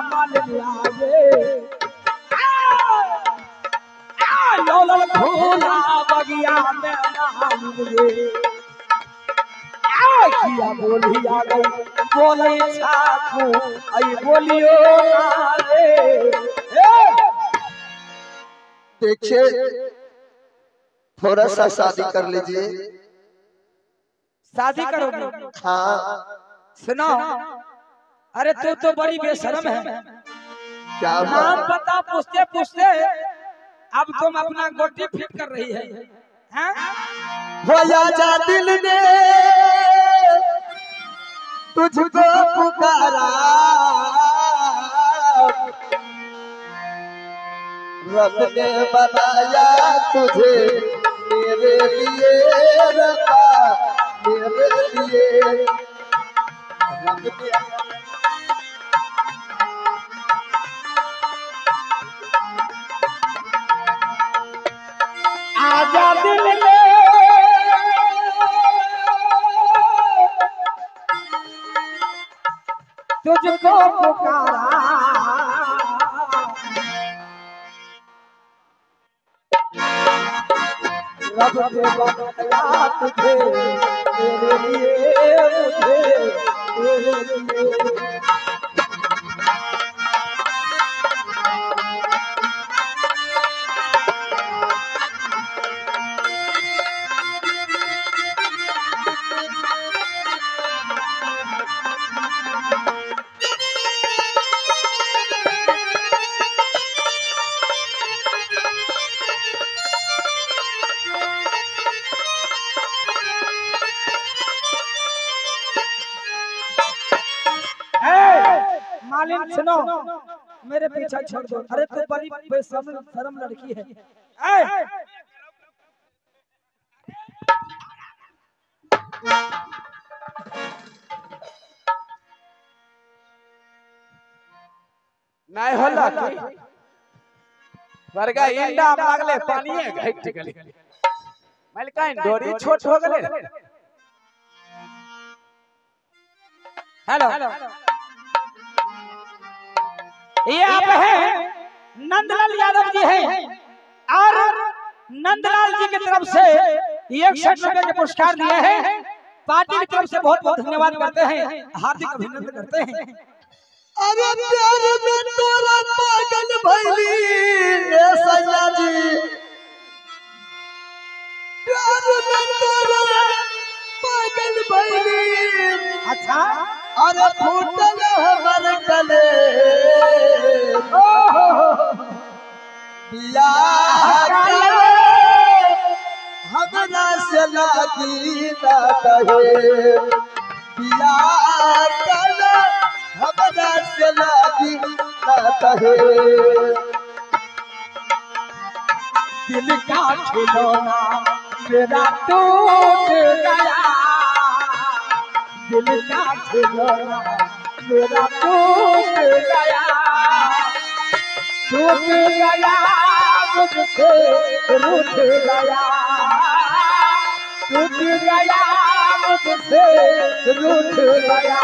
मल लागे लौलल फूला बगिया में नाम रे किया बोलिया गई बोले छाकू आई बोलियो ना रे। देखिए थोड़ा सा शादी कर लीजिए। शादी करोगे? हाँ सुनो, अरे तू तो बड़ी बेशरम है। क्या नाम पता पूछते पूछते अब तुम अपना गोटी फिट कर रही है, होया जा दिल ने तुझको पुकारा रब ने बनाया तुझे मेरे लिए रब्बा मेरे लिए रब ने आजा दिल में तुझको पुकारा रब ने बनाया तुझे मेरे लिए मेरे लिए। मालिन सुनो, मेरे पीछे छोड़ दो। अरे तू बड़ी बेशरम लड़की है। नहीं होला की वर्गा इंडा मागले पानी है घट गले मलकाइन डोरी छोट हो गले। हेलो, ये आप हैं नंदलाल यादव जी हैं और नंदलाल जी की तरफ से 61 रुपए के पुरस्कार दिए हैं। पार्टी की तरफ से बहुत बहुत धन्यवाद करते हैं, हार्दिक अभिनंदन करते हैं। अरे प्यार में तोरा पागल भइली ए सैया जी प्यार में तोरा पागल भइली। अच्छा, अरे फूटल हमर गले बियाह करे हमरा से लागी ना कहे बियाह करे हमरा से लागी ना कहे। दिल का खिलौना मेरा टूट गया, दिल का खिलौना मेरा टूट गया, टूट गया मुझसे रूठ गया, टूट गया मुझसे रूठ गया।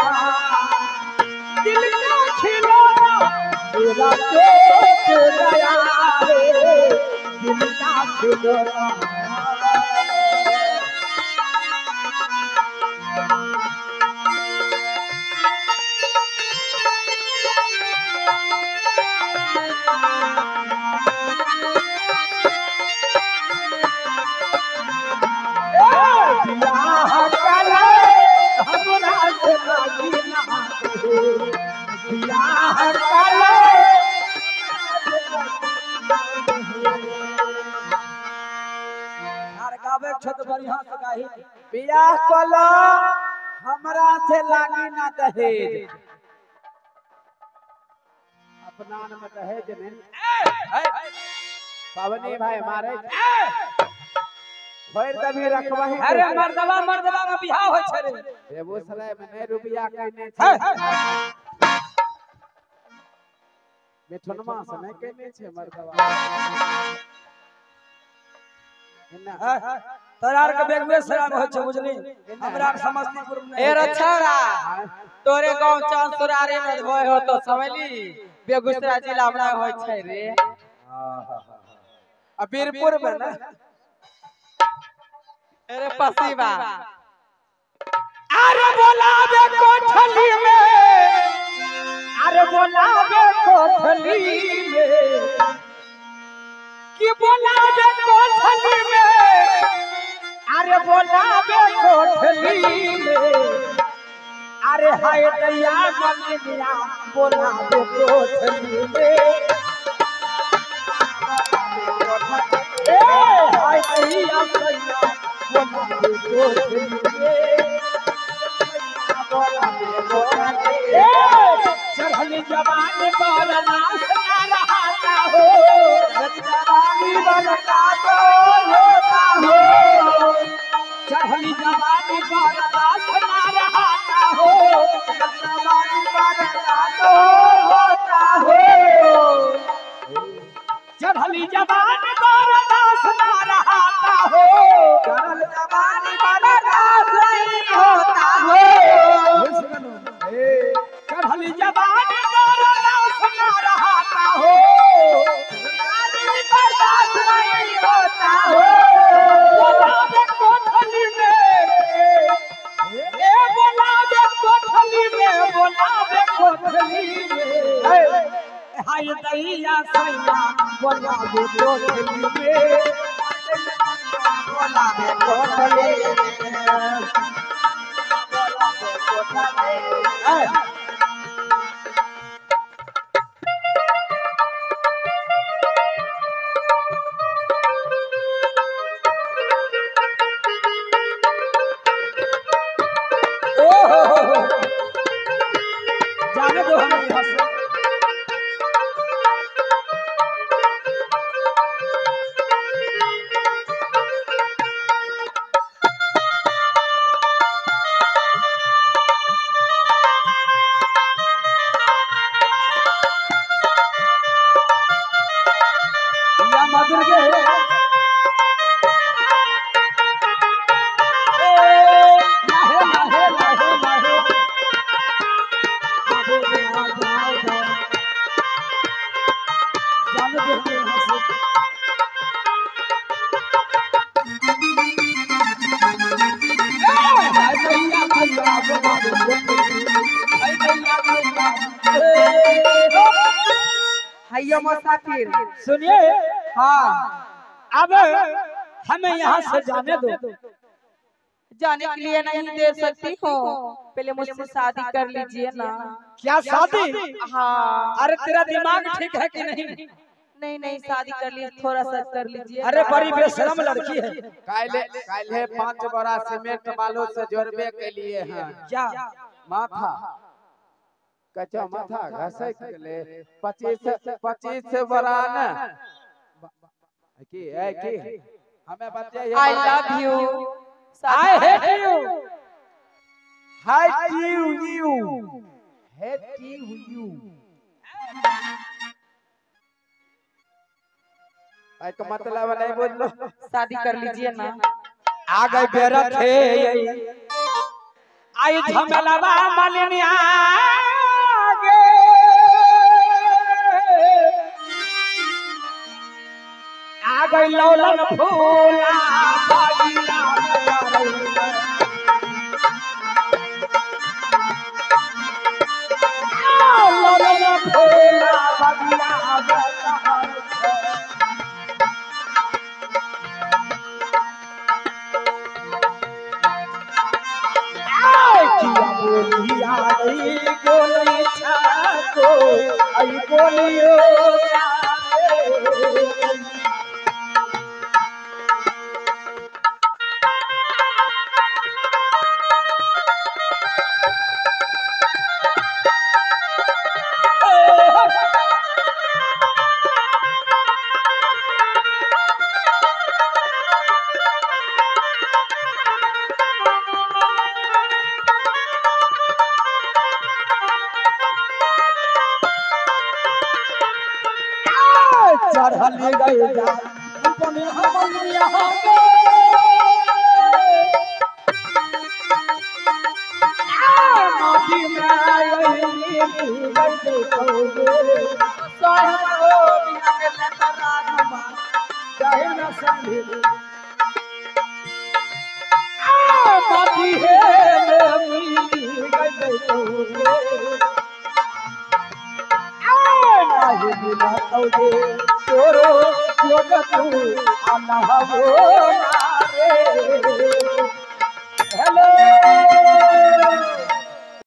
दिल का खिलौना मेरा टूट गया, दिल का खिलौना। बियाह कला हमरा से लागी ना दहेज अपना में दहेज नहीं पावनी भाई हमारे भर दबी रखवा है। अरे मर्दवा मर्दवा में बियाह होय छै रे बेगूसराय में नहीं रुपया कहने छै मिठुनमा से नहीं कहने छै मर्दवा तोरार के बेगूसराय में होय छै बुझली हमरा के समस्तीपुर में ए रछौरा तोरे गांव चांसुरारे में होय हो तो समझली बेगूसराय जिला हमरा होय छै रे बीरपुर में ना अरे पसीबा अरे बोलावे कोठली में अरे बोलावे कोठली में कि बोलावे कोठली में अरे बोलावे कोठली में अरे हाय दैया मलिया बोलावे कोठली में ए हाय दैया सैया बोलावे कोठली में चढ़ली जवानी पर नाश ना रहता हो जवानी बनता तो होता हो चढ़ली जवानी पर नाश ना रहता हो जवानी बनता तो होता हो चढ़ली जवानी पर नाश ना रहता हो चढ़ल जवानी पर नाश नहीं होता हो चढ़ली जवानी पर नाश ना रहता हो जवानी पर नाश नहीं होता हो बोलावे कोठली में ए बोलावे कोठली में बोलावे कोठली में हाय दैया सैया बोलावे कोठली में बोलावे कोठली में जाने दो हमें यहाँ से या मधुर के हैया मुसाफिर सुनिए हाँ अब हमें यहाँ से जाने दो जाने के लिए नहीं दे सकती हो पहले मुझसे शादी कर लीजिए ना क्या शादी हाँ अरे तेरा दिमाग ठीक है कि नहीं नहीं नहीं शादी कर लीजिए थोड़ा सा कर लीजिए अरे बड़ी बेशरम लड़की है काले 5 बोरा सीमेंट बालू से जोड़बे के लिए हैं क्या माथा कच्चा माथा घसे के लिए 25 बोरा ना की हमें बताइए I love you I hate you hate you hate you आई का मतलब नहीं बोल लो शादी कर लीजिए ना आ गए बेरत है आई झमेलावा मलिनिया गे आ गई लौलन फूला बागिया लौलन फूला बागिया बोलिया गोली छाको आई बोलियो चढ़ल गए जा अपने हम यहाँ माटी में आई गई तो सोहरो बिना के लतरा धमा चाहे न संगे माटी है गई तो नाही मिला तो तोरो जोगतु आना हो रे हेलो